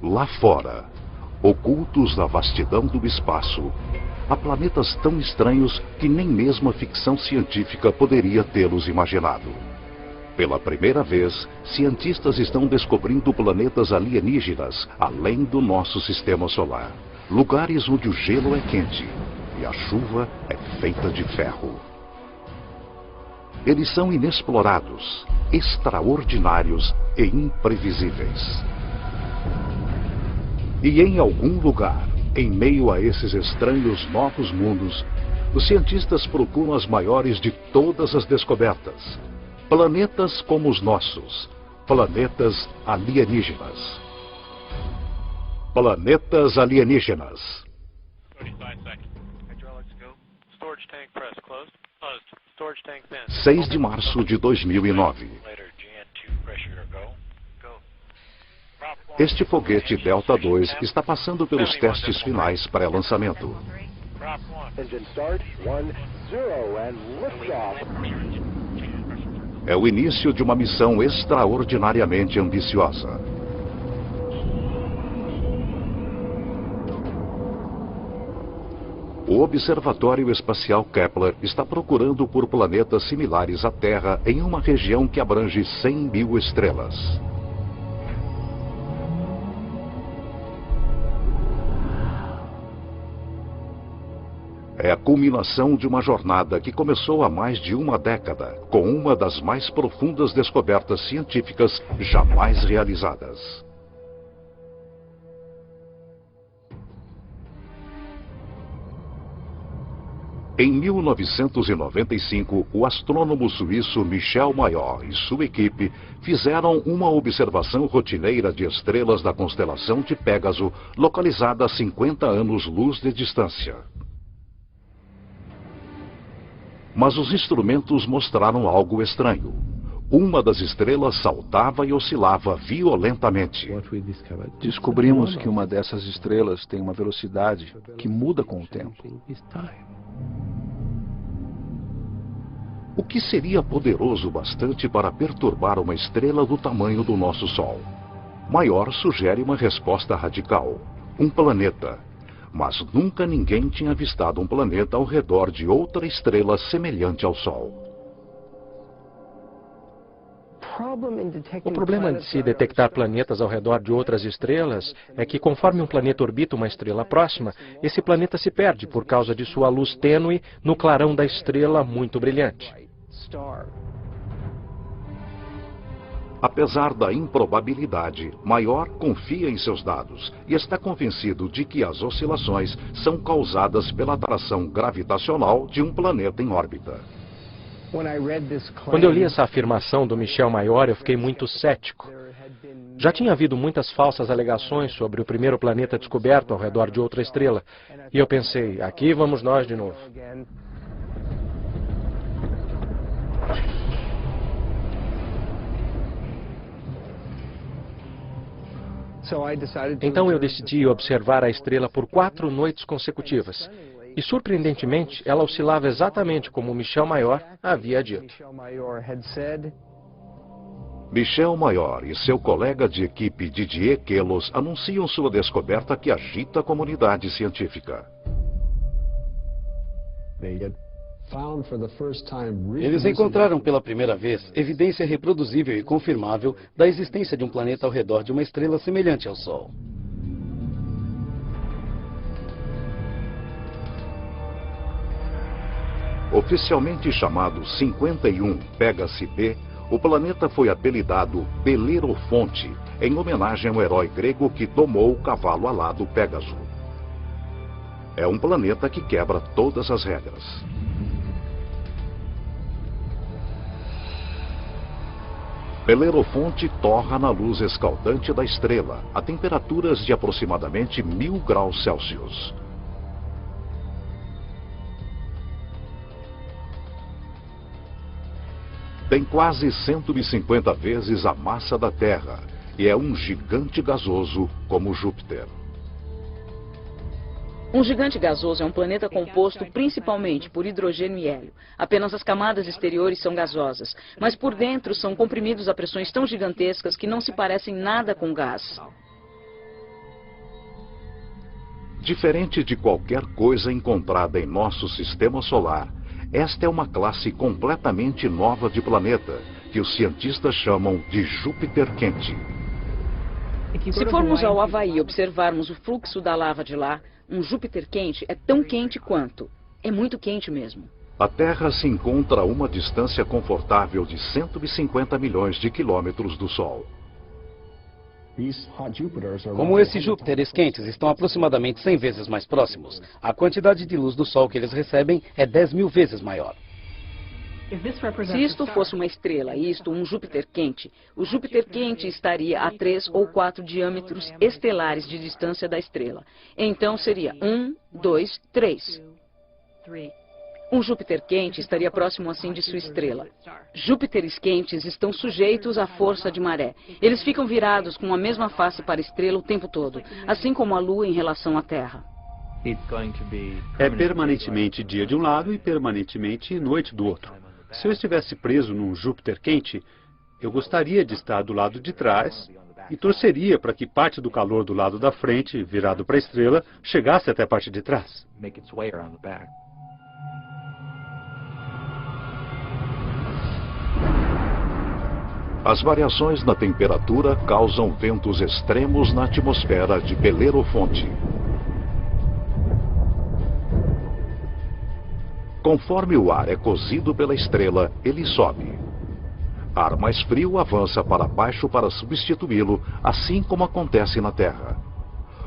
Lá fora, ocultos na vastidão do espaço, há planetas tão estranhos que nem mesmo a ficção científica poderia tê-los imaginado. Pela primeira vez, cientistas estão descobrindo planetas alienígenas além do nosso sistema solar. Lugares onde o gelo é quente e a chuva é feita de ferro. Eles são inexplorados, extraordinários e imprevisíveis. E em algum lugar, em meio a esses estranhos novos mundos, os cientistas procuram as maiores de todas as descobertas. Planetas como os nossos, planetas alienígenas. Planetas alienígenas. 6 de março de 2009. Este foguete Delta II está passando pelos testes finais pré-lançamento. É o início de uma missão extraordinariamente ambiciosa. O Observatório Espacial Kepler está procurando por planetas similares à Terra em uma região que abrange 100 mil estrelas. É a culminação de uma jornada que começou há mais de uma década, com uma das mais profundas descobertas científicas jamais realizadas. Em 1995, o astrônomo suíço Michel Mayor e sua equipe fizeram uma observação rotineira de estrelas da constelação de Pégaso, localizada a 50 anos-luz de distância. Mas os instrumentos mostraram algo estranho. Uma das estrelas saltava e oscilava violentamente. Descobrimos que uma dessas estrelas tem uma velocidade que muda com o tempo. O que seria poderoso bastante para perturbar uma estrela do tamanho do nosso Sol? Mayor sugere uma resposta radical: um planeta. Mas nunca ninguém tinha avistado um planeta ao redor de outra estrela semelhante ao Sol. O problema de se detectar planetas ao redor de outras estrelas é que, conforme um planeta orbita uma estrela próxima, esse planeta se perde por causa de sua luz tênue no clarão da estrela muito brilhante. Apesar da improbabilidade, Mayor confia em seus dados e está convencido de que as oscilações são causadas pela atração gravitacional de um planeta em órbita. Quando eu li essa afirmação do Michel Mayor, eu fiquei muito cético. Já tinha havido muitas falsas alegações sobre o primeiro planeta descoberto ao redor de outra estrela. E eu pensei, aqui vamos nós de novo. Então eu decidi observar a estrela por 4 noites consecutivas. E, surpreendentemente, ela oscilava exatamente como Michel Mayor havia dito. Michel Mayor e seu colega de equipe Didier Queloz anunciam sua descoberta que agita a comunidade científica. Eles encontraram pela primeira vez evidência reproduzível e confirmável da existência de um planeta ao redor de uma estrela semelhante ao Sol. Oficialmente chamado 51 Pégase B, o planeta foi apelidado Belerofonte, em homenagem ao herói grego que domou o cavalo alado Pégaso. É um planeta que quebra todas as regras. Belerofonte torra na luz escaldante da estrela, a temperaturas de aproximadamente 1000 graus Celsius. Tem quase 150 vezes a massa da Terra e é um gigante gasoso como Júpiter. Um gigante gasoso é um planeta composto principalmente por hidrogênio e hélio. Apenas as camadas exteriores são gasosas, mas por dentro são comprimidos a pressões tão gigantescas que não se parecem nada com gás. Diferente de qualquer coisa encontrada em nosso sistema solar, esta é uma classe completamente nova de planeta, que os cientistas chamam de Júpiter quente. Se formos ao Havaí e observarmos o fluxo da lava de lá, um Júpiter quente é tão quente quanto. É muito quente mesmo. A Terra se encontra a uma distância confortável de 150 milhões de quilômetros do Sol. Como esses Júpiteres quentes estão aproximadamente 100 vezes mais próximos, a quantidade de luz do Sol que eles recebem é 10.000 vezes maior. Se isto fosse uma estrela e isto um Júpiter quente, o Júpiter quente estaria a 3 ou 4 diâmetros estelares de distância da estrela. Então seria 1, 2, 3. Um Júpiter quente estaria próximo assim de sua estrela. Júpiteres quentes estão sujeitos à força de maré. Eles ficam virados com a mesma face para a estrela o tempo todo, assim como a Lua em relação à Terra. É permanentemente dia de um lado e permanentemente noite do outro. Se eu estivesse preso num Júpiter quente, eu gostaria de estar do lado de trás e torceria para que parte do calor do lado da frente, virado para a estrela, chegasse até a parte de trás. As variações na temperatura causam ventos extremos na atmosfera de Belerofonte. Conforme o ar é cozido pela estrela, ele sobe. Ar mais frio avança para baixo para substituí-lo, assim como acontece na Terra.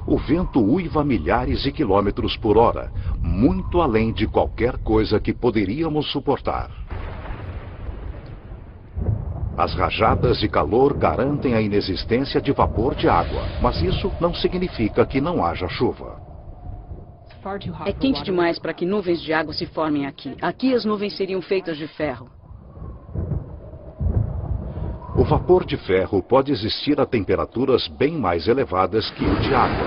O vento uiva milhares de quilômetros por hora, muito além de qualquer coisa que poderíamos suportar. As rajadas de calor garantem a inexistência de vapor de água, mas isso não significa que não haja chuva. É quente demais para que nuvens de água se formem aqui. Aqui as nuvens seriam feitas de ferro. O vapor de ferro pode existir a temperaturas bem mais elevadas que o de água.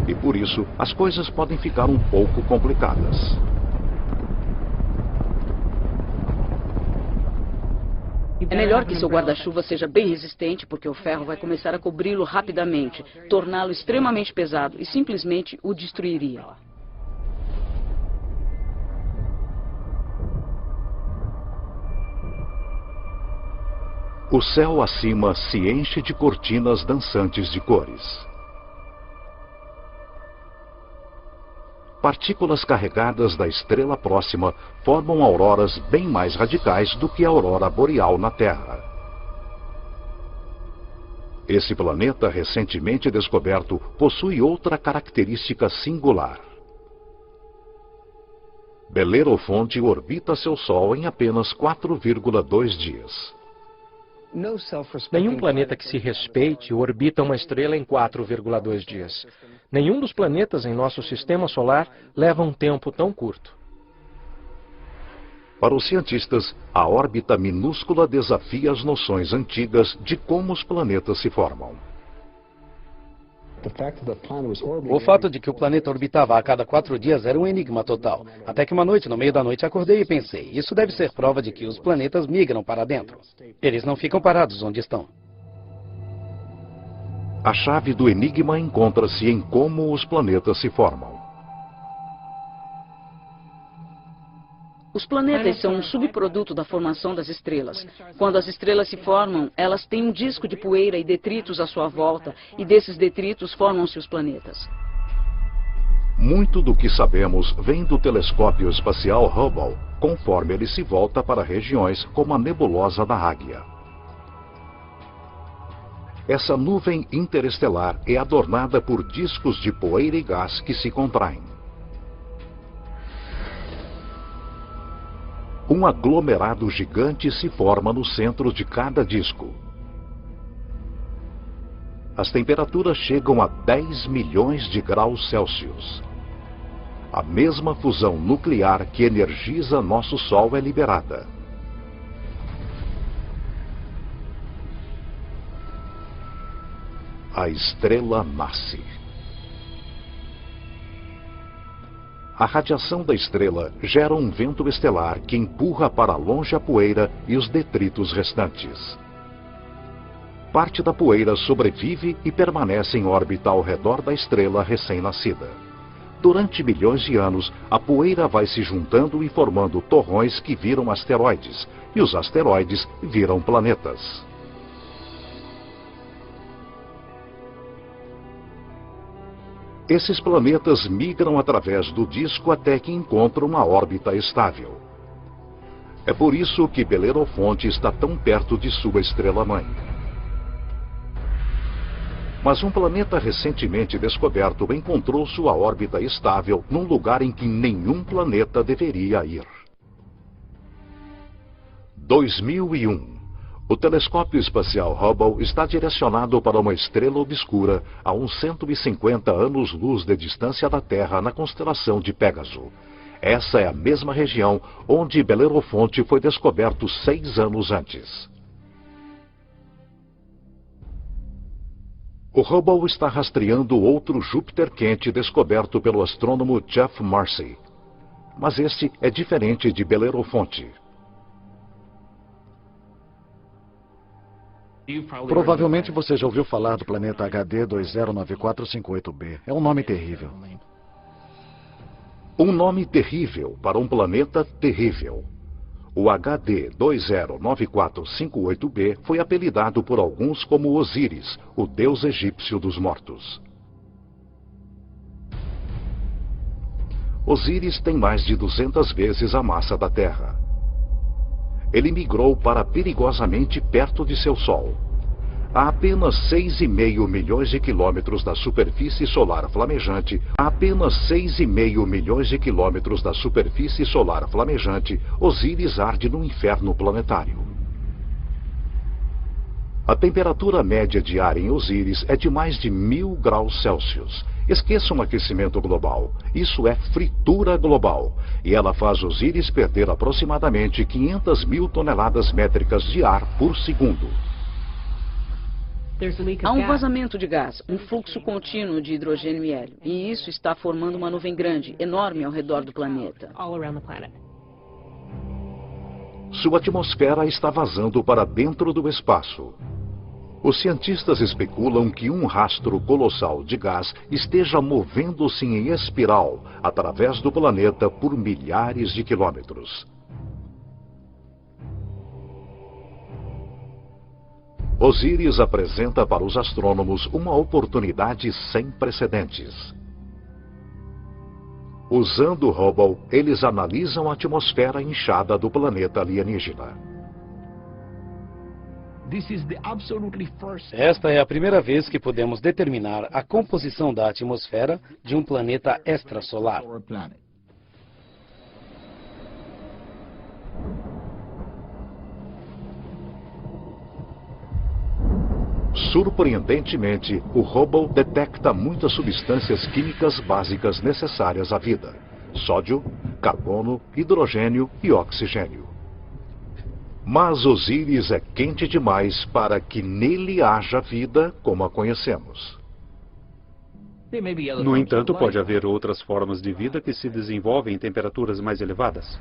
E por isso, as coisas podem ficar um pouco complicadas. É melhor que seu guarda-chuva seja bem resistente, porque o ferro vai começar a cobri-lo rapidamente, torná-lo extremamente pesado e simplesmente o destruiria. O céu acima se enche de cortinas dançantes de cores. Partículas carregadas da estrela próxima formam auroras bem mais radicais do que a aurora boreal na Terra. Esse planeta recentemente descoberto possui outra característica singular. Belerofonte orbita seu Sol em apenas 4,2 dias. Nenhum planeta que se respeite orbita uma estrela em 4,2 dias. Nenhum dos planetas em nosso sistema solar leva um tempo tão curto. Para os cientistas, a órbita minúscula desafia as noções antigas de como os planetas se formam. O fato de que o planeta orbitava a cada 4 dias era um enigma total. Até que uma noite, no meio da noite, acordei e pensei, isso deve ser prova de que os planetas migram para dentro. Eles não ficam parados onde estão. A chave do enigma encontra-se em como os planetas se formam. Os planetas são um subproduto da formação das estrelas. Quando as estrelas se formam, elas têm um disco de poeira e detritos à sua volta, e desses detritos formam-se os planetas. Muito do que sabemos vem do telescópio espacial Hubble, conforme ele se volta para regiões como a nebulosa da Águia. Essa nuvem interestelar é adornada por discos de poeira e gás que se contraem. Um aglomerado gigante se forma no centro de cada disco. As temperaturas chegam a 10 milhões de graus Celsius. A mesma fusão nuclear que energiza nosso Sol é liberada. A estrela nasce. A radiação da estrela gera um vento estelar que empurra para longe a poeira e os detritos restantes. Parte da poeira sobrevive e permanece em órbita ao redor da estrela recém-nascida. Durante milhões de anos, a poeira vai se juntando e formando torrões que viram asteroides, e os asteroides viram planetas. Esses planetas migram através do disco até que encontram uma órbita estável. É por isso que Belerofonte está tão perto de sua estrela-mãe. Mas um planeta recentemente descoberto encontrou sua órbita estável num lugar em que nenhum planeta deveria ir. 2001. O telescópio espacial Hubble está direcionado para uma estrela obscura a uns 150 anos-luz de distância da Terra na constelação de Pégaso. Essa é a mesma região onde Belerofonte foi descoberto 6 anos antes. O Hubble está rastreando outro Júpiter quente descoberto pelo astrônomo Geoff Marcy. Mas este é diferente de Belerofonte. Provavelmente você já ouviu falar do planeta HD 209458b. É um nome terrível. Um nome terrível para um planeta terrível. O HD 209458b foi apelidado por alguns como Osíris, o deus egípcio dos mortos. Osíris tem mais de 200 vezes a massa da Terra. Ele migrou para perigosamente perto de seu Sol. A apenas 6,5 milhões de quilômetros da superfície solar flamejante, Osíris arde no inferno planetário. A temperatura média diária em Osíris é de mais de 1000 graus Celsius. Esqueça um aquecimento global. Isso é fritura global. E ela faz Osíris perder aproximadamente 500 mil toneladas métricas de ar por segundo. Há um vazamento de gás, um fluxo contínuo de hidrogênio e hélio. E isso está formando uma nuvem grande, enorme ao redor do planeta. Sua atmosfera está vazando para dentro do espaço. Os cientistas especulam que um rastro colossal de gás esteja movendo-se em espiral através do planeta por milhares de quilômetros. Osíris apresenta para os astrônomos uma oportunidade sem precedentes. Usando o Hubble, eles analisam a atmosfera inchada do planeta alienígena. Esta é a primeira vez que podemos determinar a composição da atmosfera de um planeta extrasolar. Surpreendentemente, o Hubble detecta muitas substâncias químicas básicas necessárias à vida: sódio, carbono, hidrogênio e oxigênio. Mas Osíris é quente demais para que nele haja vida como a conhecemos. No entanto, pode haver outras formas de vida que se desenvolvem em temperaturas mais elevadas.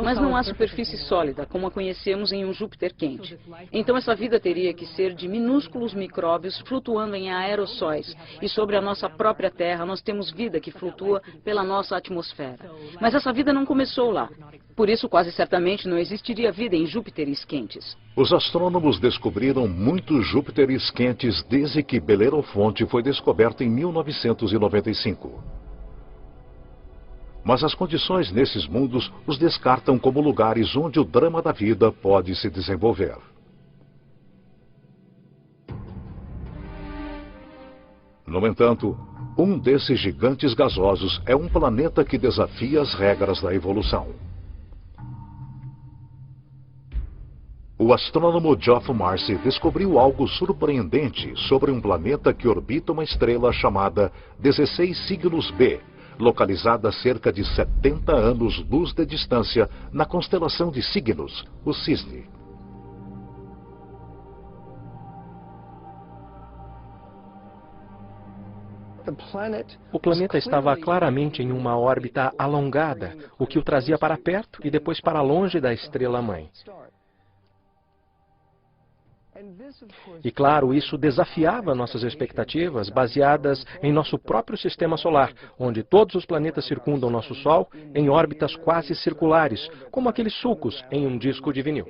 Mas não há superfície sólida, como a conhecemos em um Júpiter quente. Então essa vida teria que ser de minúsculos micróbios flutuando em aerossóis. E sobre a nossa própria Terra, nós temos vida que flutua pela nossa atmosfera. Mas essa vida não começou lá. Por isso, quase certamente, não existiria vida em Júpiteres quentes. Os astrônomos descobriram muitos Júpiteres quentes desde que Belerofonte foi descoberto em 1995. Mas as condições nesses mundos os descartam como lugares onde o drama da vida pode se desenvolver. No entanto, um desses gigantes gasosos é um planeta que desafia as regras da evolução. O astrônomo Geoff Marcy descobriu algo surpreendente sobre um planeta que orbita uma estrela chamada 16 Cygnus b, localizada a cerca de 70 anos-luz de distância na constelação de Cygnus, o Cisne. O planeta estava claramente em uma órbita alongada, o que o trazia para perto e depois para longe da estrela-mãe. E claro, isso desafiava nossas expectativas baseadas em nosso próprio sistema solar, onde todos os planetas circundam nosso Sol em órbitas quase circulares, como aqueles sulcos em um disco de vinil.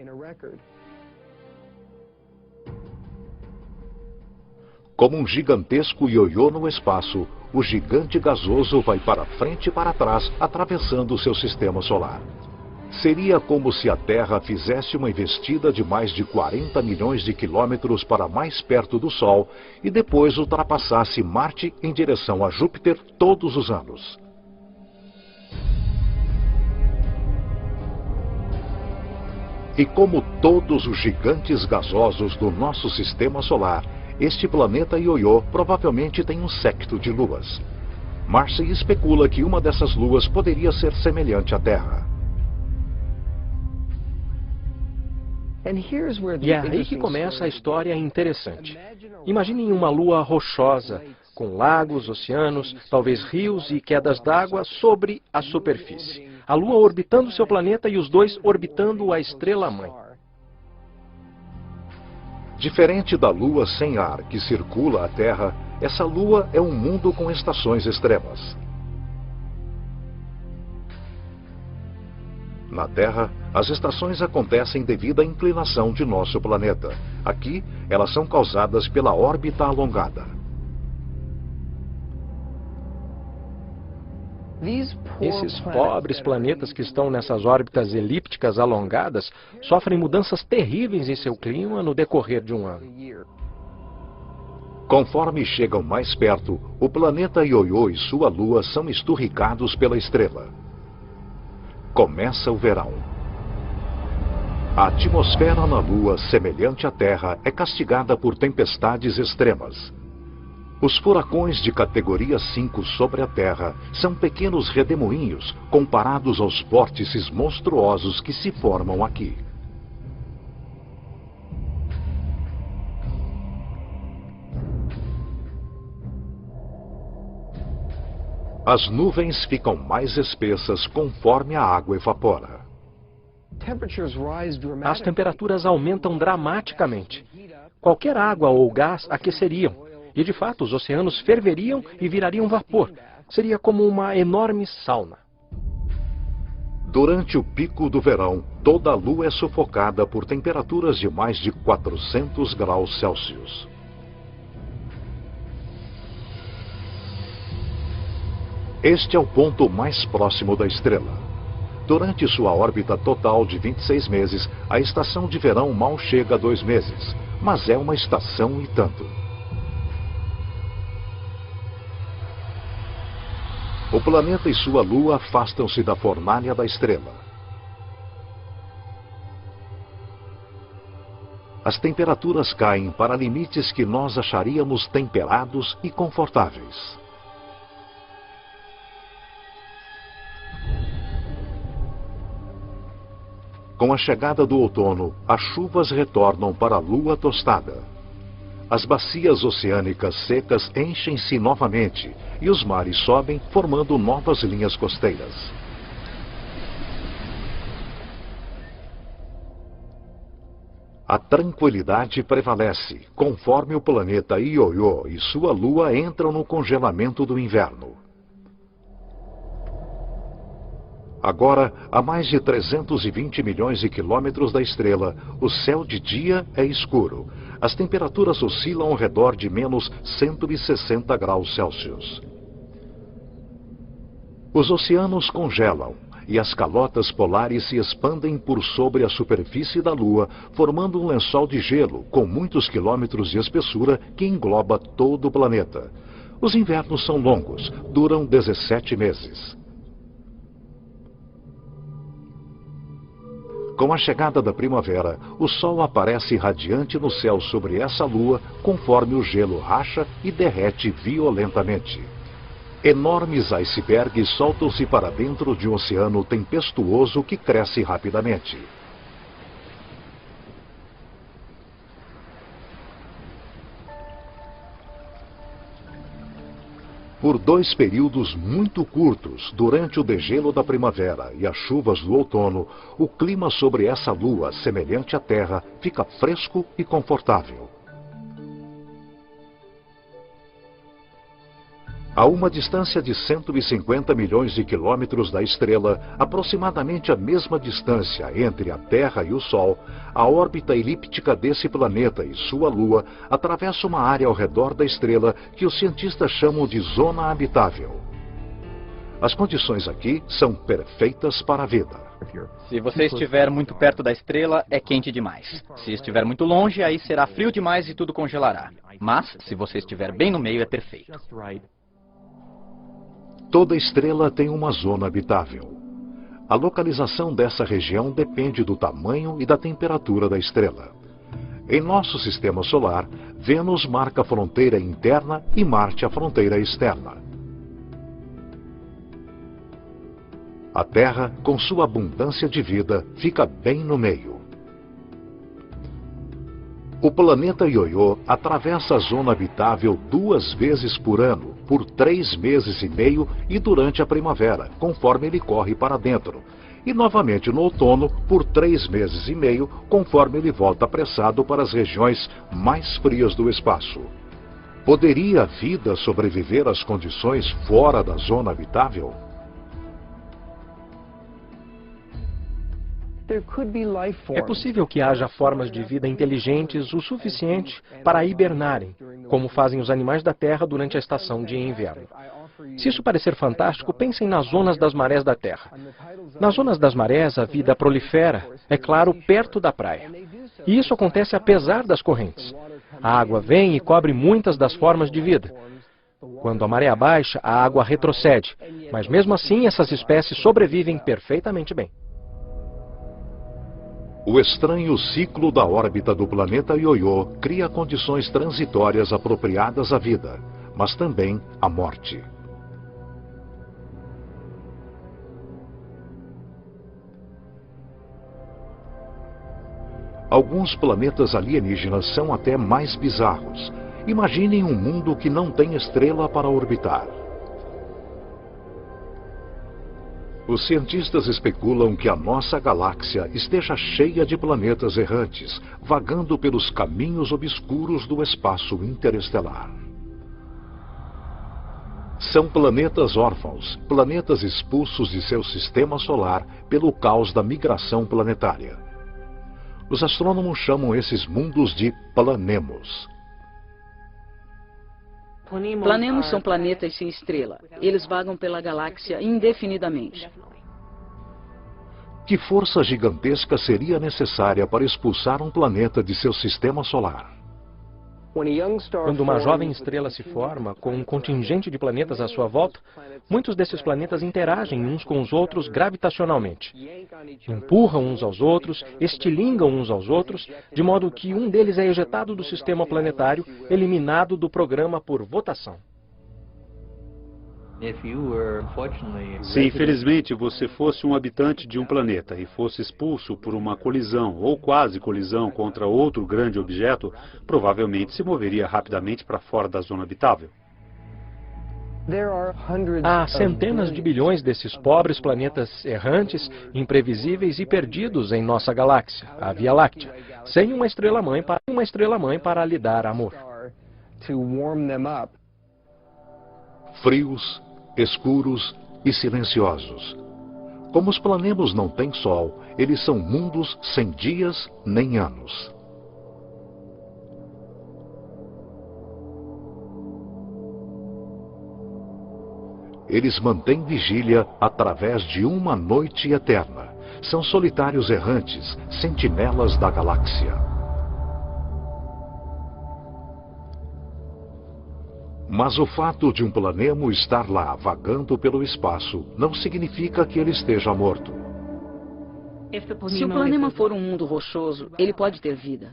Como um gigantesco ioiô no espaço, o gigante gasoso vai para frente e para trás, atravessando seu sistema solar. Seria como se a Terra fizesse uma investida de mais de 40 milhões de quilômetros para mais perto do Sol e depois ultrapassasse Marte em direção a Júpiter todos os anos. E como todos os gigantes gasosos do nosso sistema solar, este planeta ioiô provavelmente tem um séquito de luas. Marcy especula que uma dessas luas poderia ser semelhante à Terra. E é aí que começa a história interessante. Imaginem uma lua rochosa, com lagos, oceanos, talvez rios e quedas d'água sobre a superfície. A lua orbitando seu planeta e os dois orbitando a estrela-mãe. Diferente da lua sem ar que circula a Terra, essa lua é um mundo com estações extremas. Na Terra, as estações acontecem devido à inclinação de nosso planeta. Aqui, elas são causadas pela órbita alongada. Esses pobres planetas que estão nessas órbitas elípticas alongadas sofrem mudanças terríveis em seu clima no decorrer de um ano. Conforme chegam mais perto, o planeta ioiô e sua lua são esturricados pela estrela. Começa o verão. A atmosfera na Lua, semelhante à Terra, é castigada por tempestades extremas. Os furacões de categoria 5 sobre a Terra são pequenos redemoinhos comparados aos vórtices monstruosos que se formam aqui. As nuvens ficam mais espessas conforme a água evapora. As temperaturas aumentam dramaticamente. Qualquer água ou gás aqueceriam. E, de fato, os oceanos ferveriam e virariam vapor. Seria como uma enorme sauna. Durante o pico do verão, toda a Lua é sufocada por temperaturas de mais de 400 graus Celsius. Este é o ponto mais próximo da estrela. Durante sua órbita total de 26 meses, a estação de verão mal chega a 2 meses, mas é uma estação e tanto. O planeta e sua lua afastam-se da fornalha da estrela. As temperaturas caem para limites que nós acharíamos temperados e confortáveis. Com a chegada do outono, as chuvas retornam para a lua tostada. As bacias oceânicas secas enchem-se novamente e os mares sobem, formando novas linhas costeiras. A tranquilidade prevalece, conforme o planeta Ioiô e sua lua entram no congelamento do inverno. Agora, a mais de 320 milhões de quilômetros da estrela, o céu de dia é escuro. As temperaturas oscilam ao redor de menos 160 graus Celsius. Os oceanos congelam e as calotas polares se expandem por sobre a superfície da Lua, formando um lençol de gelo com muitos quilômetros de espessura que engloba todo o planeta. Os invernos são longos, duram 17 meses. Com a chegada da primavera, o Sol aparece radiante no céu sobre essa lua, conforme o gelo racha e derrete violentamente. Enormes icebergs soltam-se para dentro de um oceano tempestuoso que cresce rapidamente. Por 2 períodos muito curtos, durante o degelo da primavera e as chuvas do outono, o clima sobre essa lua, semelhante à Terra, fica fresco e confortável. A uma distância de 150 milhões de quilômetros da estrela, aproximadamente a mesma distância entre a Terra e o Sol, a órbita elíptica desse planeta e sua Lua atravessa uma área ao redor da estrela que os cientistas chamam de zona habitável. As condições aqui são perfeitas para a vida. Se você estiver muito perto da estrela, é quente demais. Se estiver muito longe, aí será frio demais e tudo congelará. Mas, se você estiver bem no meio, é perfeito. Toda estrela tem uma zona habitável. A localização dessa região depende do tamanho e da temperatura da estrela. Em nosso sistema solar, Vênus marca a fronteira interna e Marte a fronteira externa. A Terra, com sua abundância de vida, fica bem no meio. O planeta Ioiô atravessa a zona habitável 2 vezes por ano, por 3 meses e meio e durante a primavera, conforme ele corre para dentro. E novamente no outono, por 3 meses e meio, conforme ele volta apressado para as regiões mais frias do espaço. Poderia a vida sobreviver às condições fora da zona habitável? É possível que haja formas de vida inteligentes o suficiente para hibernarem, como fazem os animais da Terra durante a estação de inverno. Se isso parecer fantástico, pensem nas zonas das marés da Terra. Nas zonas das marés, a vida prolifera, é claro, perto da praia. E isso acontece apesar das correntes. A água vem e cobre muitas das formas de vida. Quando a maré baixa, a água retrocede, mas mesmo assim essas espécies sobrevivem perfeitamente bem. O estranho ciclo da órbita do planeta Ioiô cria condições transitórias apropriadas à vida, mas também à morte. Alguns planetas alienígenas são até mais bizarros. Imaginem um mundo que não tem estrela para orbitar. Os cientistas especulam que a nossa galáxia esteja cheia de planetas errantes, vagando pelos caminhos obscuros do espaço interestelar. São planetas órfãos, planetas expulsos de seu sistema solar pelo caos da migração planetária. Os astrônomos chamam esses mundos de planemos. Planemos são planetas sem estrela. Eles vagam pela galáxia indefinidamente. Que força gigantesca seria necessária para expulsar um planeta de seu sistema solar? Quando uma jovem estrela se forma, com um contingente de planetas à sua volta, muitos desses planetas interagem uns com os outros gravitacionalmente. Empurram uns aos outros, estilingam uns aos outros, de modo que um deles é ejetado do sistema planetário, eliminado do programa por votação. Se infelizmente você fosse um habitante de um planeta e fosse expulso por uma colisão ou quase colisão contra outro grande objeto, provavelmente se moveria rapidamente para fora da zona habitável. Há centenas de bilhões desses pobres planetas errantes, imprevisíveis e perdidos em nossa galáxia, a Via Láctea, sem uma estrela-mãe para lhe dar amor. Frios, escuros e silenciosos. Como os planemos não têm sol, eles são mundos sem dias nem anos. Eles mantêm vigília através de uma noite eterna. São solitários errantes, sentinelas da galáxia. Mas o fato de um planemo estar lá vagando pelo espaço não significa que ele esteja morto. Se o planema for um mundo rochoso, ele pode ter vida.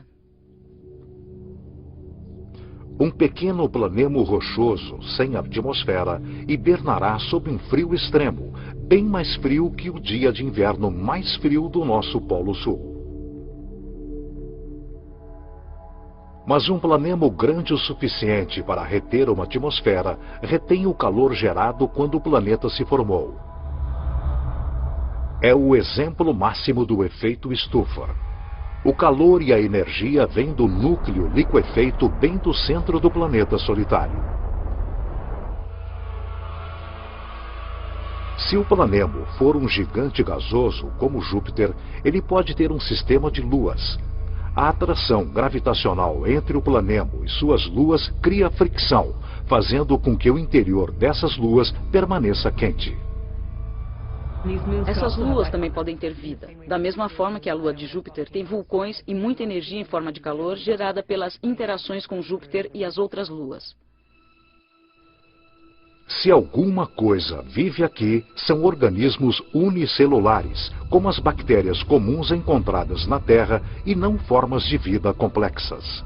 Um pequeno planemo rochoso, sem atmosfera, hibernará sob um frio extremo, bem mais frio que o dia de inverno mais frio do nosso Polo Sul. Mas um planemo grande o suficiente para reter uma atmosfera retém o calor gerado quando o planeta se formou. É o exemplo máximo do efeito estufa. O calor e a energia vêm do núcleo liquefeito bem do centro do planeta solitário. Se o planemo for um gigante gasoso, como Júpiter, ele pode ter um sistema de luas. A atração gravitacional entre o planemo e suas luas cria fricção, fazendo com que o interior dessas luas permaneça quente. Essas luas também podem ter vida, da mesma forma que a lua de Júpiter tem vulcões e muita energia em forma de calor gerada pelas interações com Júpiter e as outras luas. Se alguma coisa vive aqui, são organismos unicelulares, como as bactérias comuns encontradas na Terra e não formas de vida complexas.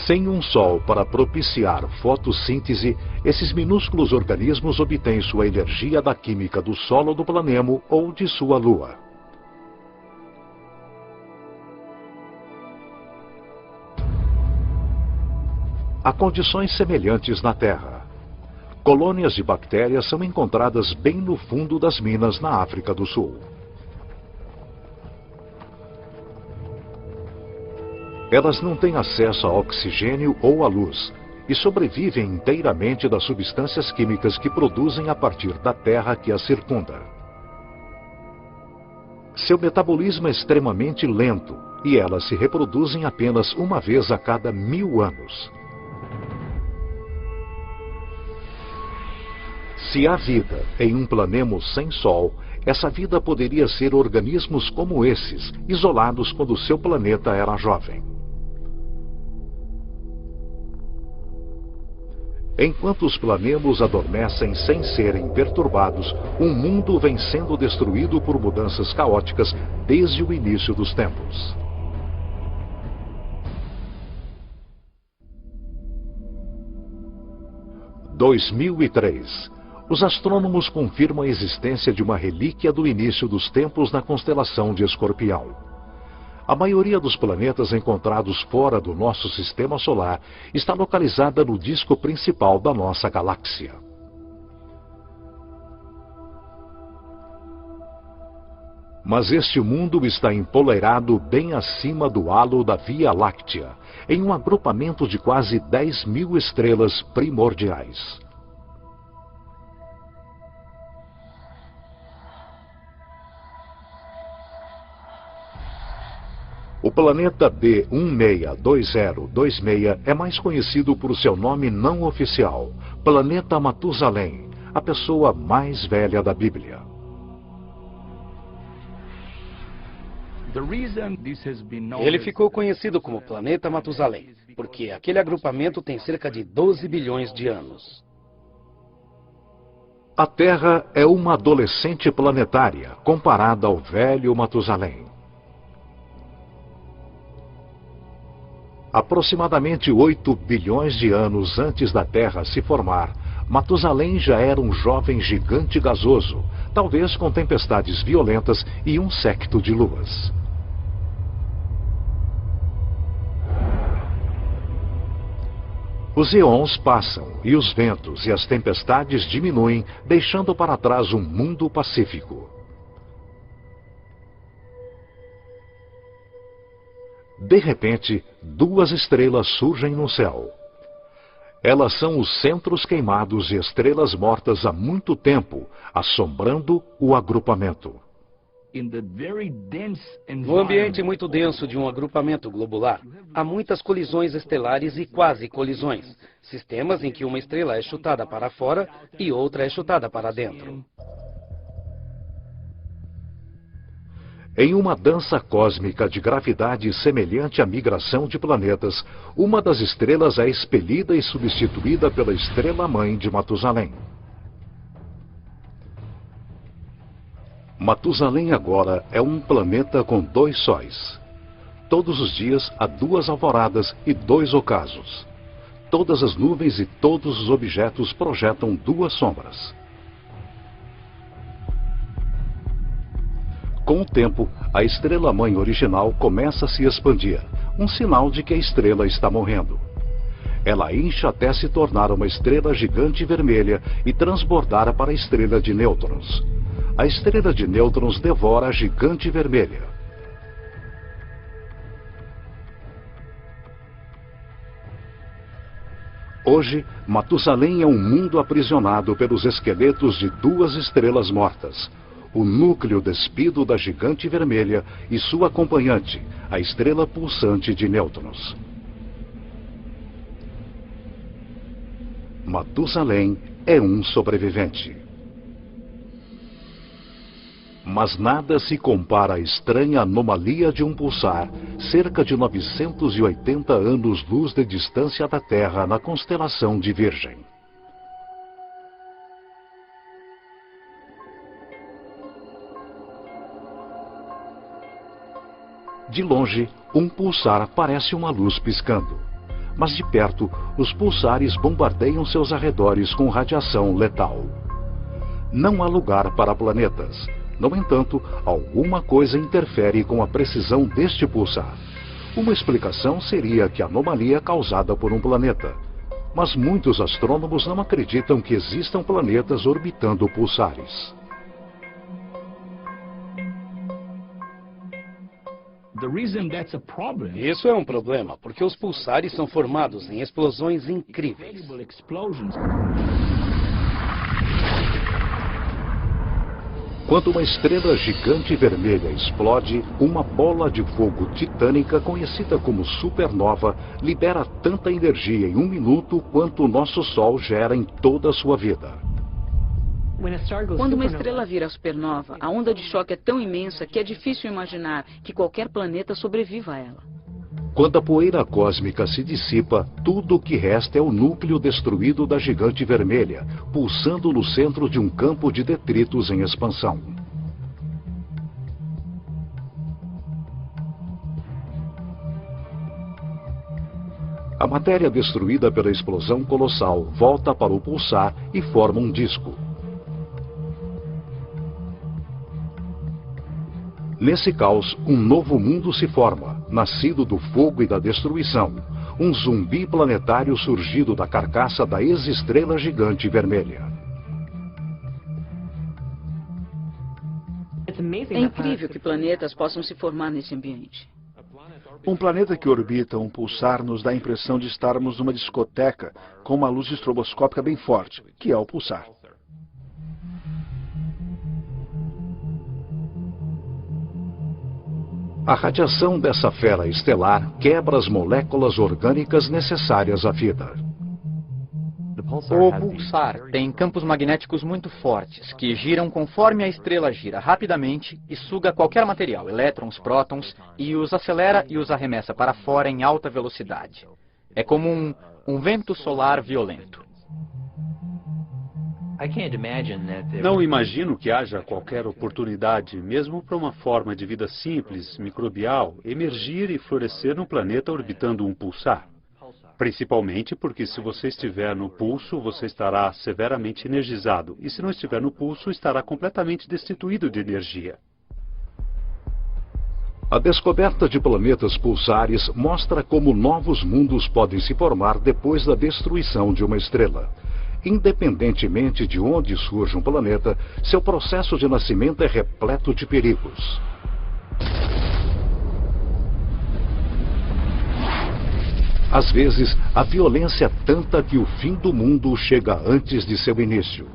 Sem um sol para propiciar fotossíntese, esses minúsculos organismos obtêm sua energia da química do solo do planemo ou de sua lua. Há condições semelhantes na Terra. Colônias de bactérias são encontradas bem no fundo das minas na África do Sul. Elas não têm acesso a oxigênio ou à luz e sobrevivem inteiramente das substâncias químicas que produzem a partir da terra que as circunda. Seu metabolismo é extremamente lento e elas se reproduzem apenas uma vez a cada 1000 anos. Se há vida em um planemo sem Sol, essa vida poderia ser organismos como esses, isolados quando seu planeta era jovem. Enquanto os planemos adormecem sem serem perturbados, um mundo vem sendo destruído por mudanças caóticas desde o início dos tempos. Em 2003, os astrônomos confirmam a existência de uma relíquia do início dos tempos na constelação de Escorpião. A maioria dos planetas encontrados fora do nosso sistema solar está localizada no disco principal da nossa galáxia. Mas este mundo está empoleirado bem acima do halo da Via Láctea, em um agrupamento de quase 10.000 estrelas primordiais. O planeta B162026 é mais conhecido por seu nome não oficial, Planeta Matusalém, a pessoa mais velha da Bíblia. Ele ficou conhecido como Planeta Matusalém, porque aquele agrupamento tem cerca de 12 bilhões de anos. A Terra é uma adolescente planetária comparada ao velho Matusalém. Aproximadamente 8 bilhões de anos antes da Terra se formar, Matusalém já era um jovem gigante gasoso, talvez com tempestades violentas e um séquito de luas. Os eons passam e os ventos e as tempestades diminuem, deixando para trás um mundo pacífico. De repente, duas estrelas surgem no céu. Elas são os centros queimados de estrelas mortas há muito tempo, assombrando o agrupamento. No ambiente muito denso de um agrupamento globular, há muitas colisões estelares e quase colisões, sistemas em que uma estrela é chutada para fora e outra é chutada para dentro. Em uma dança cósmica de gravidade semelhante à migração de planetas, uma das estrelas é expelida e substituída pela estrela-mãe de Matusalém. Matusalém agora é um planeta com 2 sóis. Todos os dias há 2 alvoradas e 2 ocasos. Todas as nuvens e todos os objetos projetam 2 sombras. Com o tempo, a estrela-mãe original começa a se expandir, um sinal de que a estrela está morrendo. Ela incha até se tornar uma estrela gigante vermelha e transbordar para a estrela de nêutrons. A estrela de nêutrons devora a gigante vermelha. Hoje, Matusalém é um mundo aprisionado pelos esqueletos de duas estrelas mortas. O núcleo despido da gigante vermelha e sua acompanhante, a estrela pulsante de nêutrons. Matusalém é um sobrevivente. Mas nada se compara à estranha anomalia de um pulsar, cerca de 980 anos-luz de distância da Terra na constelação de Virgem. De longe, um pulsar parece uma luz piscando. Mas de perto, os pulsares bombardeiam seus arredores com radiação letal. Não há lugar para planetas. No entanto, alguma coisa interfere com a precisão deste pulsar. Uma explicação seria que a anomalia é causada por um planeta. Mas muitos astrônomos não acreditam que existam planetas orbitando pulsares. Isso é um problema, porque os pulsares são formados em explosões incríveis. Quando uma estrela gigante vermelha explode, uma bola de fogo titânica conhecida como supernova libera tanta energia em 1 minuto quanto o nosso Sol gera em toda a sua vida. Quando uma estrela vira supernova, a onda de choque é tão imensa que é difícil imaginar que qualquer planeta sobreviva a ela. Quando a poeira cósmica se dissipa, tudo o que resta é o núcleo destruído da gigante vermelha, pulsando no centro de um campo de detritos em expansão. A matéria destruída pela explosão colossal volta para o pulsar e forma um disco. Nesse caos, um novo mundo se forma, nascido do fogo e da destruição. Um zumbi planetário surgido da carcaça da ex-estrela gigante vermelha. É incrível que planetas possam se formar nesse ambiente. Um planeta que orbita um pulsar nos dá a impressão de estarmos numa discoteca com uma luz estroboscópica bem forte, que é o pulsar. A radiação dessa fera estelar quebra as moléculas orgânicas necessárias à vida. O pulsar tem campos magnéticos muito fortes, que giram conforme a estrela gira rapidamente e suga qualquer material, elétrons, prótons, e os acelera e os arremessa para fora em alta velocidade. É como um vento solar violento. Não imagino que haja qualquer oportunidade, mesmo para uma forma de vida simples, microbial, emergir e florescer num planeta orbitando um pulsar. Principalmente porque se você estiver no pulso, você estará severamente energizado. E se não estiver no pulso, estará completamente destituído de energia. A descoberta de planetas pulsares mostra como novos mundos podem se formar depois da destruição de uma estrela. Independentemente de onde surge um planeta, seu processo de nascimento é repleto de perigos. Às vezes, a violência é tanta que o fim do mundo chega antes de seu início.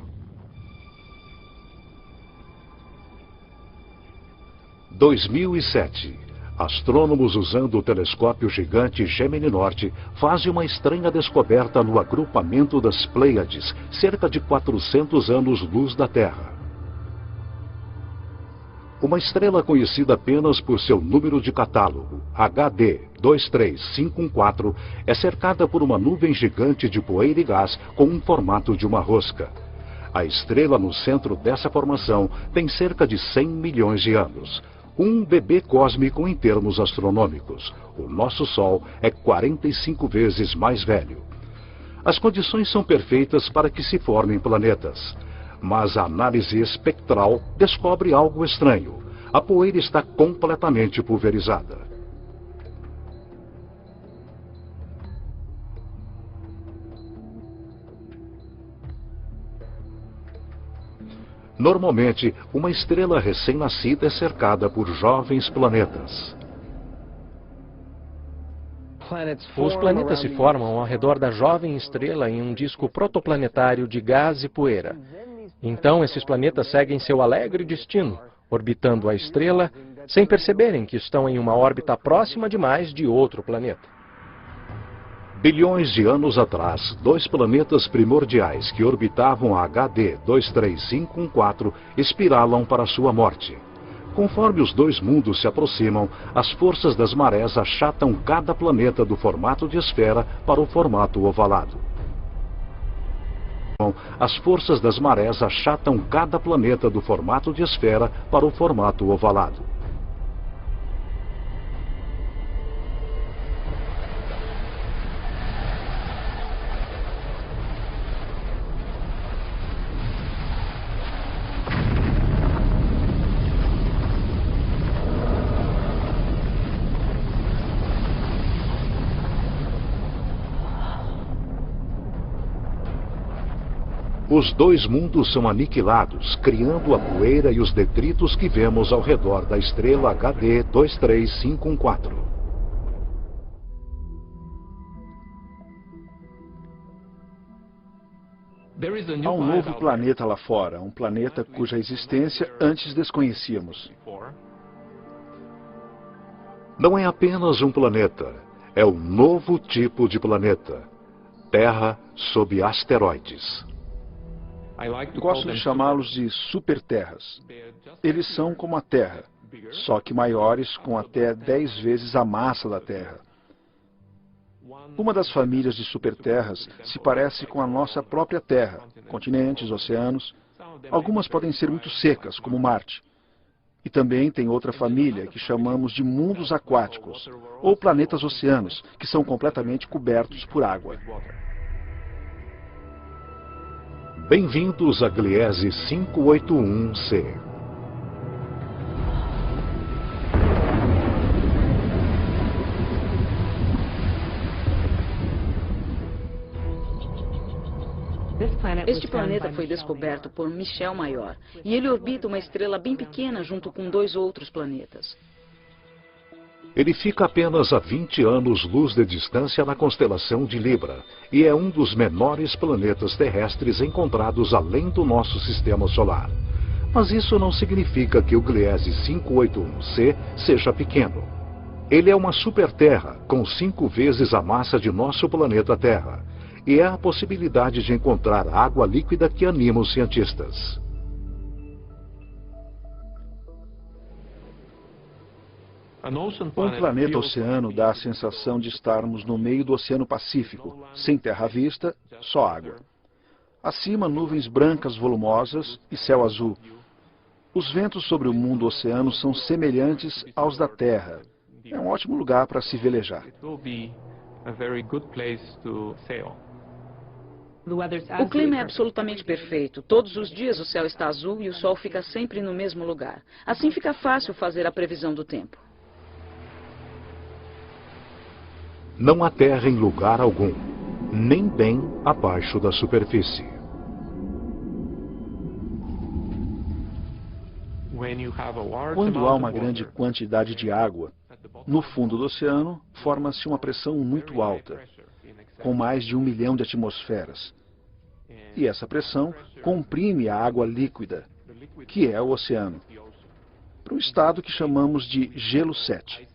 2007. Astrônomos usando o telescópio gigante Gemini Norte fazem uma estranha descoberta no agrupamento das Pleiades, cerca de 400 anos-luz da Terra. Uma estrela conhecida apenas por seu número de catálogo, HD 23514, é cercada por uma nuvem gigante de poeira e gás com um formato de uma rosca. A estrela no centro dessa formação tem cerca de 100 milhões de anos. Um bebê cósmico em termos astronômicos. O nosso Sol é 45 vezes mais velho. As condições são perfeitas para que se formem planetas. Mas a análise espectral descobre algo estranho. A poeira está completamente pulverizada. Normalmente, uma estrela recém-nascida é cercada por jovens planetas. Os planetas se formam ao redor da jovem estrela em um disco protoplanetário de gás e poeira. Então, esses planetas seguem seu alegre destino, orbitando a estrela, sem perceberem que estão em uma órbita próxima demais de outro planeta. Bilhões de anos atrás, dois planetas primordiais que orbitavam a HD 23514 espiralam para sua morte. Conforme os dois mundos se aproximam, as forças das marés achatam cada planeta do formato de esfera para o formato ovalado. As forças das marés achatam cada planeta do formato de esfera para o formato ovalado. Os dois mundos são aniquilados, criando a poeira e os detritos que vemos ao redor da estrela HD 23514. Há um novo planeta lá fora, um planeta cuja existência antes desconhecíamos. Não é apenas um planeta, é um novo tipo de planeta. Terra sob asteroides. Gosto de chamá-los de superterras. Eles são como a Terra, só que maiores, com até 10 vezes a massa da Terra. Uma das famílias de superterras se parece com a nossa própria Terra, continentes, oceanos. Algumas podem ser muito secas, como Marte. E também tem outra família que chamamos de mundos aquáticos, ou planetas oceanos, que são completamente cobertos por água. Bem-vindos a Gliese 581c. Este planeta foi descoberto por Michel Mayor, e ele orbita uma estrela bem pequena junto com dois outros planetas. Ele fica apenas a 20 anos-luz de distância na constelação de Libra e é um dos menores planetas terrestres encontrados além do nosso sistema solar. Mas isso não significa que o Gliese 581c seja pequeno. Ele é uma superterra com 5 vezes a massa de nosso planeta Terra e é a possibilidade de encontrar água líquida que anima os cientistas. Um planeta oceano dá a sensação de estarmos no meio do Oceano Pacífico, sem terra à vista, só água. Acima, nuvens brancas volumosas e céu azul. Os ventos sobre o mundo oceano são semelhantes aos da Terra. É um ótimo lugar para se velejar. O clima é absolutamente perfeito. Todos os dias o céu está azul e o sol fica sempre no mesmo lugar. Assim fica fácil fazer a previsão do tempo. Não há terra em lugar algum, nem bem abaixo da superfície. Quando há uma grande quantidade de água, no fundo do oceano forma-se uma pressão muito alta, com mais de 1 milhão de atmosferas. E essa pressão comprime a água líquida, que é o oceano, para um estado que chamamos de gelo 7.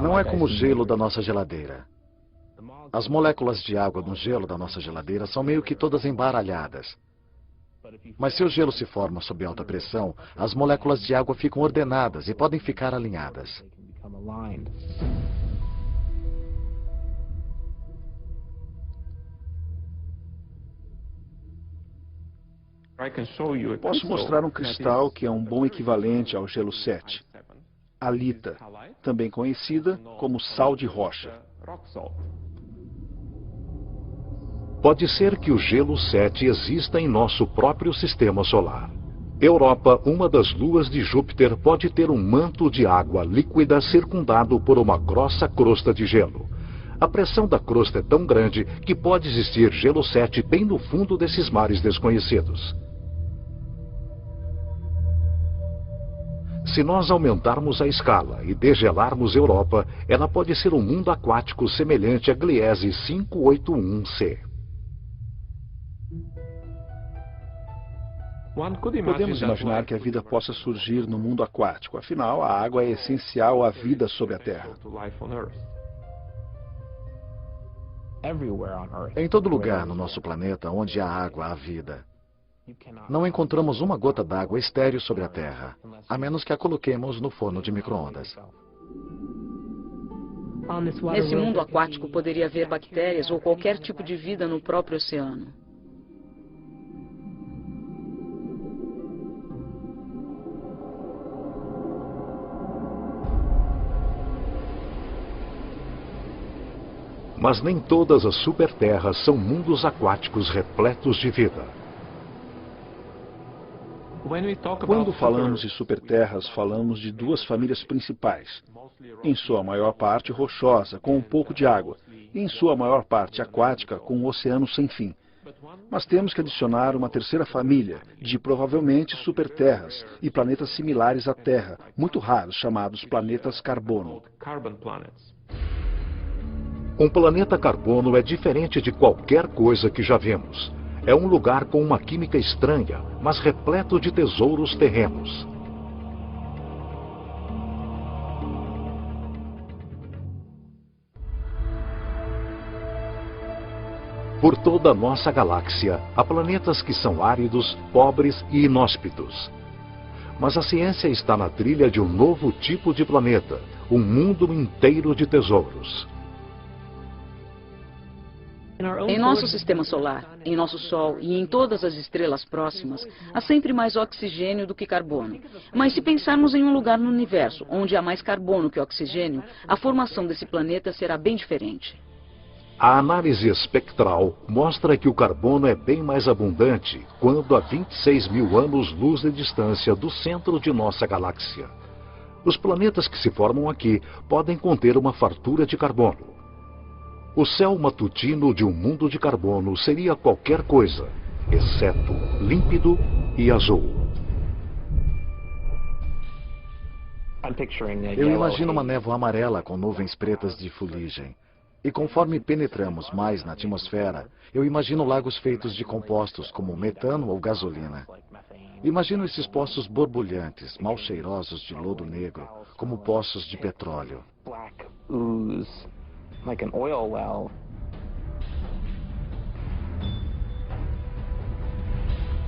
Não é como o gelo da nossa geladeira. As moléculas de água no gelo da nossa geladeira são meio que todas embaralhadas. Mas se o gelo se forma sob alta pressão, as moléculas de água ficam ordenadas e podem ficar alinhadas. Posso mostrar um cristal que é um bom equivalente ao gelo 7. Halita, também conhecida como sal de rocha. Pode ser que o gelo 7 exista em nosso próprio sistema solar. Europa, uma das luas de Júpiter, pode ter um manto de água líquida circundado por uma grossa crosta de gelo. A pressão da crosta é tão grande que pode existir gelo 7 bem no fundo desses mares desconhecidos. Se nós aumentarmos a escala e degelarmos Europa, ela pode ser um mundo aquático semelhante a Gliese 581c. Podemos imaginar que a vida possa surgir no mundo aquático. Afinal, a água é essencial à vida sobre a Terra. Em todo lugar no nosso planeta onde há água, há vida. Não encontramos uma gota d'água estéril sobre a Terra, a menos que a coloquemos no forno de micro-ondas. Nesse mundo aquático poderia haver bactérias ou qualquer tipo de vida no próprio oceano. Mas nem todas as superterras são mundos aquáticos repletos de vida. Quando falamos de superterras, falamos de duas famílias principais. Em sua maior parte rochosa, com um pouco de água, e em sua maior parte aquática, com um oceano sem fim. Mas temos que adicionar uma terceira família, de provavelmente superterras e planetas similares à Terra, muito raros, chamados planetas carbono. Um planeta carbono é diferente de qualquer coisa que já vimos. É um lugar com uma química estranha, mas repleto de tesouros terrenos. Por toda a nossa galáxia, há planetas que são áridos, pobres e inóspitos. Mas a ciência está na trilha de um novo tipo de planeta, um mundo inteiro de tesouros. Em nosso sistema solar, em nosso Sol e em todas as estrelas próximas, há sempre mais oxigênio do que carbono. Mas se pensarmos em um lugar no universo onde há mais carbono que oxigênio, a formação desse planeta será bem diferente. A análise espectral mostra que o carbono é bem mais abundante quando a 26 mil anos-luz de distância do centro de nossa galáxia. Os planetas que se formam aqui podem conter uma fartura de carbono. O céu matutino de um mundo de carbono seria qualquer coisa, exceto límpido e azul. Eu imagino uma névoa amarela com nuvens pretas de fuligem. E conforme penetramos mais na atmosfera, eu imagino lagos feitos de compostos como metano ou gasolina. Imagino esses poços borbulhantes, mal cheirosos de lodo negro, como poços de petróleo.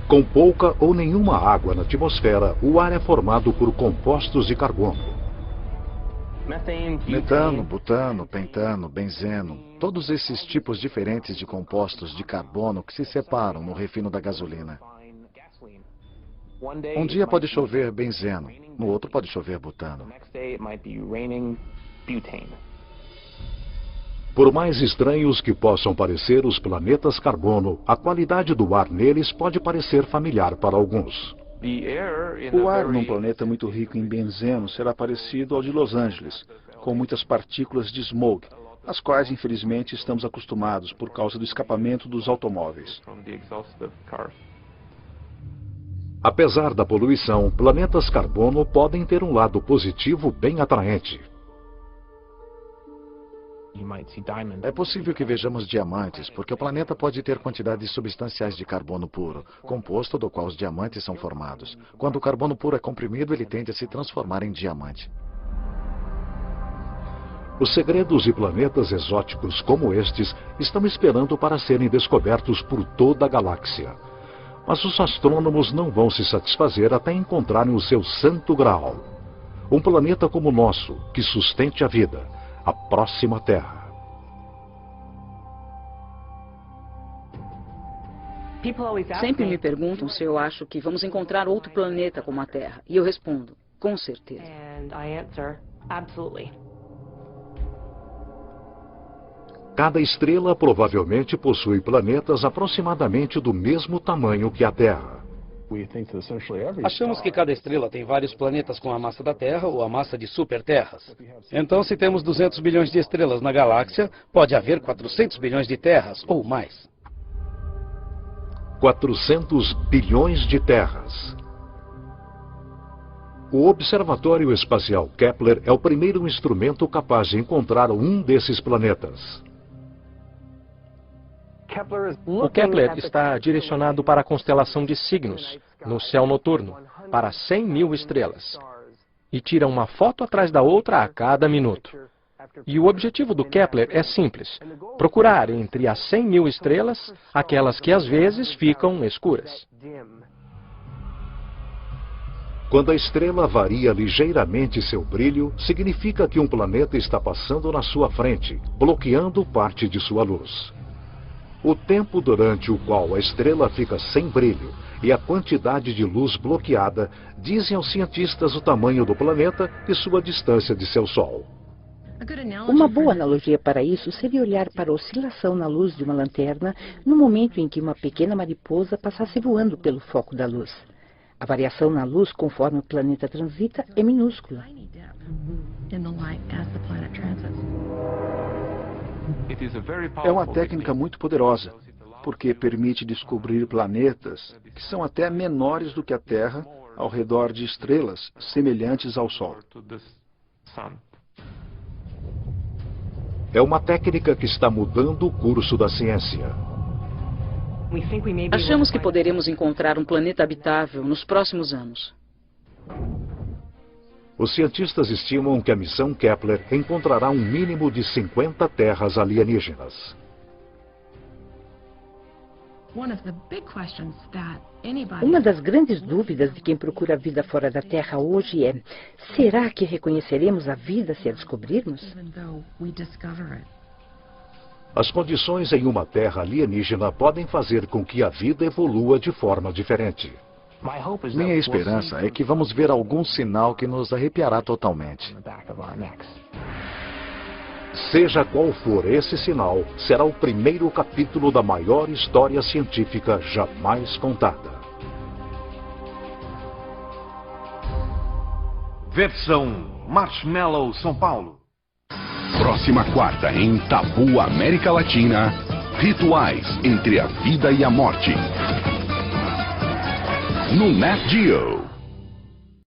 Com pouca ou nenhuma água na atmosfera, o ar é formado por compostos de carbono. Metano, butano, pentano, benzeno, todos esses tipos diferentes de compostos de carbono que se separam no refino da gasolina. Um dia pode chover benzeno, no outro pode chover butano. Por mais estranhos que possam parecer os planetas carbono, a qualidade do ar neles pode parecer familiar para alguns. O ar num planeta muito rico em benzeno será parecido ao de Los Angeles, com muitas partículas de smog, às quais infelizmente estamos acostumados por causa do escapamento dos automóveis. Apesar da poluição, planetas carbono podem ter um lado positivo bem atraente. É possível que vejamos diamantes, porque o planeta pode ter quantidades substanciais de carbono puro, composto do qual os diamantes são formados. Quando o carbono puro é comprimido, ele tende a se transformar em diamante. Os segredos de planetas exóticos como estes estão esperando para serem descobertos por toda a galáxia. Mas os astrônomos não vão se satisfazer até encontrarem o seu santo graal. Um planeta como o nosso, que sustente a vida. A próxima Terra. Sempre me perguntam se eu acho que vamos encontrar outro planeta como a Terra. E eu respondo, com certeza. Cada estrela provavelmente possui planetas aproximadamente do mesmo tamanho que a Terra. Achamos que cada estrela tem vários planetas com a massa da Terra ou a massa de superterras. Então, se temos 200 bilhões de estrelas na galáxia, pode haver 400 bilhões de terras ou mais. 400 bilhões de terras. O Observatório Espacial Kepler é o primeiro instrumento capaz de encontrar um desses planetas. O Kepler está direcionado para a constelação de Cygnus, no céu noturno, para 100 mil estrelas, e tira uma foto atrás da outra a cada minuto. E o objetivo do Kepler é simples: procurar entre as 100 mil estrelas aquelas que às vezes ficam escuras. Quando a estrela varia ligeiramente seu brilho, significa que um planeta está passando na sua frente, bloqueando parte de sua luz. O tempo durante o qual a estrela fica sem brilho e a quantidade de luz bloqueada dizem aos cientistas o tamanho do planeta e sua distância de seu Sol. Uma boa analogia para isso seria olhar para a oscilação na luz de uma lanterna no momento em que uma pequena mariposa passasse voando pelo foco da luz. A variação na luz conforme o planeta transita é minúscula. É uma técnica muito poderosa, porque permite descobrir planetas que são até menores do que a Terra ao redor de estrelas semelhantes ao Sol. É uma técnica que está mudando o curso da ciência. Achamos que poderemos encontrar um planeta habitável nos próximos anos. Os cientistas estimam que a missão Kepler encontrará um mínimo de 50 terras alienígenas. Uma das grandes dúvidas de quem procura vida fora da Terra hoje é: será que reconheceremos a vida se a descobrirmos? As condições em uma terra alienígena podem fazer com que a vida evolua de forma diferente. Minha esperança é que vamos ver algum sinal que nos arrepiará totalmente. Seja qual for esse sinal, será o primeiro capítulo da maior história científica jamais contada. Versão Marshmallow São Paulo. Próxima quarta em Tabu América Latina, Rituais entre a Vida e a Morte. No Nat Geo.